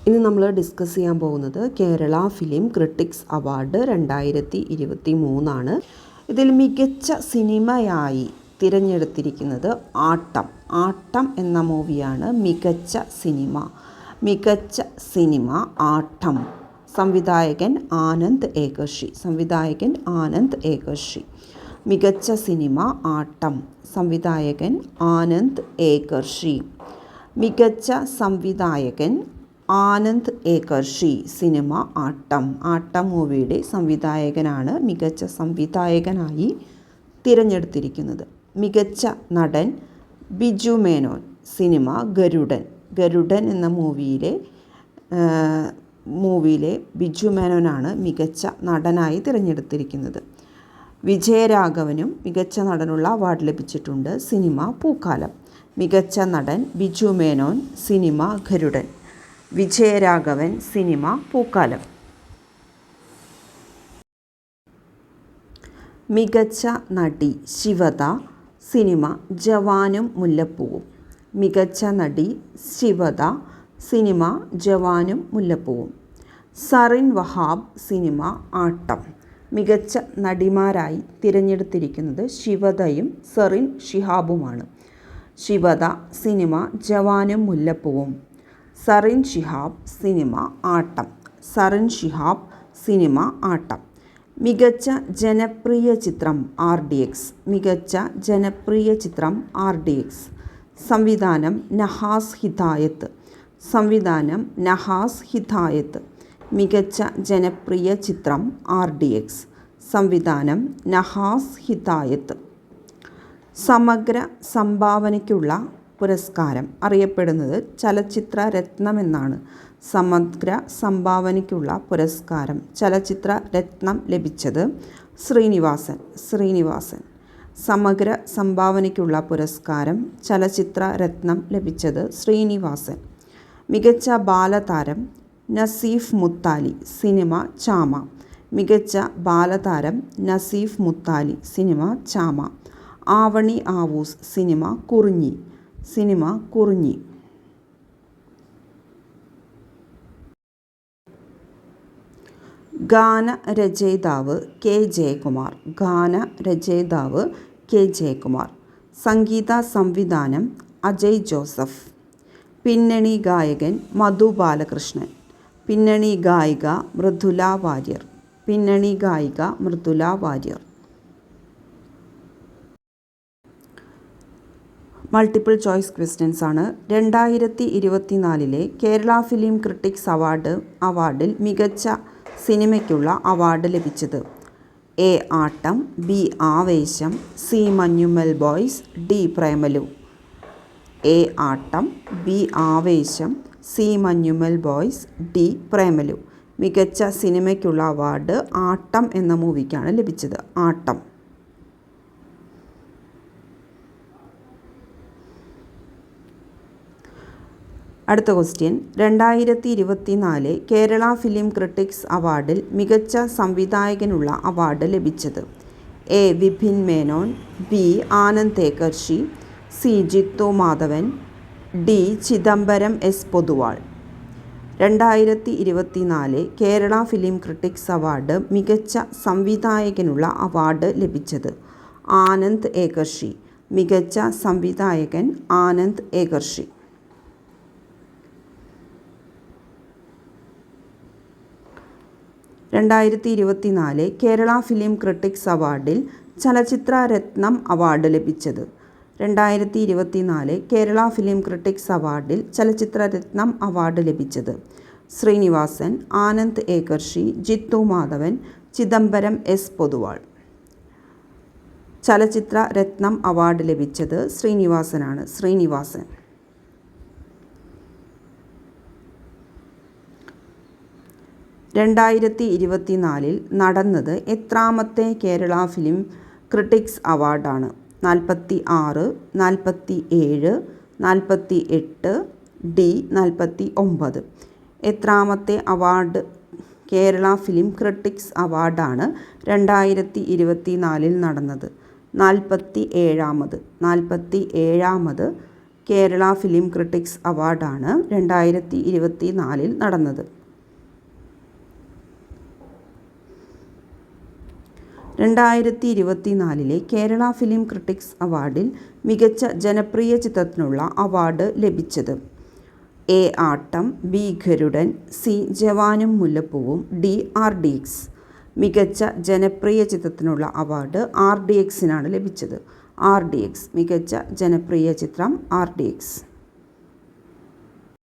ഇന്ന് നമ്മൾ ഡിസ്കസ് ചെയ്യാൻ പോകുന്നത് കേരള ഫിലിം ക്രിട്ടിക്സ് അവാർഡ് 2023 ഇതിൽ മികച്ച സിനിമയായി തിരഞ്ഞെടുത്തിരിക്കുന്നത് ആട്ടം എന്ന മൂവിയാണ് മികച്ച സിനിമ ആട്ടം. സംവിധായകൻ ആനന്ദ് ഏകർഷി. മികച്ച സിനിമ ആട്ടം. സംവിധായകൻ ആനന്ദ് ഏകർഷി. മികച്ച സംവിധായകൻ ആനന്ദ് ഏകർഷി. സിനിമ ആട്ടം മൂവിയുടെ സംവിധായകനാണ് മികച്ച സംവിധായകനായി തിരഞ്ഞെടുത്തിരിക്കുന്നത്. മികച്ച നടൻ ബിജു മേനോൻ. സിനിമ ഗരുഡൻ എന്ന മൂവിയിലെ ബിജു മേനോനാണ് മികച്ച നടനായി തിരഞ്ഞെടുത്തിരിക്കുന്നത്. വിജയരാഘവനും മികച്ച നടനുള്ള അവാർഡ് ലഭിച്ചിട്ടുണ്ട്. സിനിമ പൂക്കാലം. മികച്ച നടൻ ബിജു മേനോൻ. സിനിമ ഗരുഡൻ. വിജയരാഘവൻ. സിനിമ പൂക്കാലം. മികച്ച നടി ശിവദ. സിനിമ ജവാനും മുല്ലപ്പൂവും. മികച്ച നടി ശിവദ. സിനിമ ജവാനും മുല്ലപ്പൂവും. സറിൻ വഹാബ്. സിനിമ ആട്ടം. മികച്ച നടിമാരായി തിരഞ്ഞെടുത്തിരിക്കുന്നത് ശിവദയും സറിൻ ഷിഹാബുമാണ്. ശിവദ. സിനിമ ജവാനും മുല്ലപ്പൂവും. സറിൻ ഷിഹാബ്. സിനിമ ആട്ടം. മികച്ച ജനപ്രിയ ചിത്രം RDX. സംവിധാനം നഹാസ് ഹിദായത്ത്. മികച്ച ജനപ്രിയ ചിത്രം RDX. സംവിധാനം നഹാസ് ഹിദായത്ത്. സമഗ്ര സംഭാവനയ്ക്കുള്ള പുരസ്കാരം അറിയപ്പെടുന്നത് ചലച്ചിത്ര രത്നം എന്നാണ്. സമഗ്ര സംഭാവനയ്ക്കുള്ള പുരസ്കാരം ചലച്ചിത്ര രത്നം ലഭിച്ചത് ശ്രീനിവാസൻ. സമഗ്ര സംഭാവനയ്ക്കുള്ള പുരസ്കാരം ചലച്ചിത്ര രത്നം ലഭിച്ചത് ശ്രീനിവാസൻ. മികച്ച ബാലതാരം നസീഫ് മുത്താലി. സിനിമ ചാമ. മികച്ച ബാലതാരം നസീഫ് മുത്താലി. സിനിമ ചാമ. ആവണി ആവൂസ്. സിനിമ കുറിഞ്ഞി. ഗാനരചയിതാവ് കെ ജയകുമാർ. സംഗീത സംവിധാനം അജയ് ജോസഫ്. പിന്നണി ഗായകൻ മധു ബാലകൃഷ്ണൻ. പിന്നണി ഗായിക Mridula Warrier. Multiple choice questions ആണ്. 2024 കേരള ഫിലിം ക്രിട്ടിക്സ് അവാർഡിൽ മികച്ച സിനിമയ്ക്കുള്ള അവാർഡ് ലഭിച്ചത് A Aattam, B Aavesham, C Manjummel boys, D Premalu. A Aattam, B Aavesham, C Manjummel boys, D Premalu. മികച്ച സിനിമയ്ക്കുള്ള അവാർഡ് ആട്ടം എന്ന മൂവിക്കാണ് ലഭിച്ചത്. ആട്ടം. അടുത്ത ക്വസ്റ്റ്യൻ. 2024 കേരള ഫിലിം ക്രിട്ടിക്സ് അവാർഡിൽ മികച്ച സംവിധായകനുള്ള അവാർഡ് ലഭിച്ചത് A Vipin Menon, B Anand Ekarshi, C Jithu Madhavan, D Chidambaram S Poduval. 2024 Kerala film critics award മികച്ച സംവിധായകനുള്ള അവാർഡ് ലഭിച്ചത് ആനന്ദ് ഏകർഷി. മികച്ച സംവിധായകൻ ആനന്ദ് ഏകർഷി. 2024 കേരള ഫിലിം ക്രിട്ടിക്സ് അവാർഡിൽ ചലച്ചിത്ര രത്നം അവാർഡ് ലഭിച്ചത് 2024 കേരള ഫിലിം ക്രിട്ടിക്സ് അവാർഡിൽ ചലച്ചിത്ര രത്നം അവാർഡ് ലഭിച്ചത് ശ്രീനിവാസൻ, ആനന്ദ് ഏകർഷി, ജിത്തു മാധവൻ, ചിദംബരം എസ് പൊതുവാൾ. ചലച്ചിത്ര രത്നം അവാർഡ് ലഭിച്ചത് ശ്രീനിവാസനാണ്. 2024 നടന്നത് എത്രാമത്തെ കേരള ഫിലിം ക്രിട്ടിക്സ് അവാർഡാണ്? 46, 47, 48, ഡി 49. എത്രാമത്തെ അവാർഡ് കേരള ഫിലിം ക്രിട്ടിക്സ് അവാർഡാണ് 2024 നടന്നത്? 47ാമത് കേരള ഫിലിം ക്രിട്ടിക്സ് അവാർഡാണ് 2024 നടന്നത്. 2024 കേരള ഫിലിം ക്രിട്ടിക്സ് അവാർഡിൽ മികച്ച ജനപ്രിയ ചിത്രത്തിനുള്ള അവാർഡ് ലഭിച്ചത് A. Aattam, B. Garudan, C. ജവാനും മുല്ലപ്പൂവും, D. RDX. മികച്ച ജനപ്രിയ ചിത്രത്തിനുള്ള അവാർഡ് RDXനാണ് ലഭിച്ചത്. RDX മികച്ച ജനപ്രിയ ചിത്രം RDX.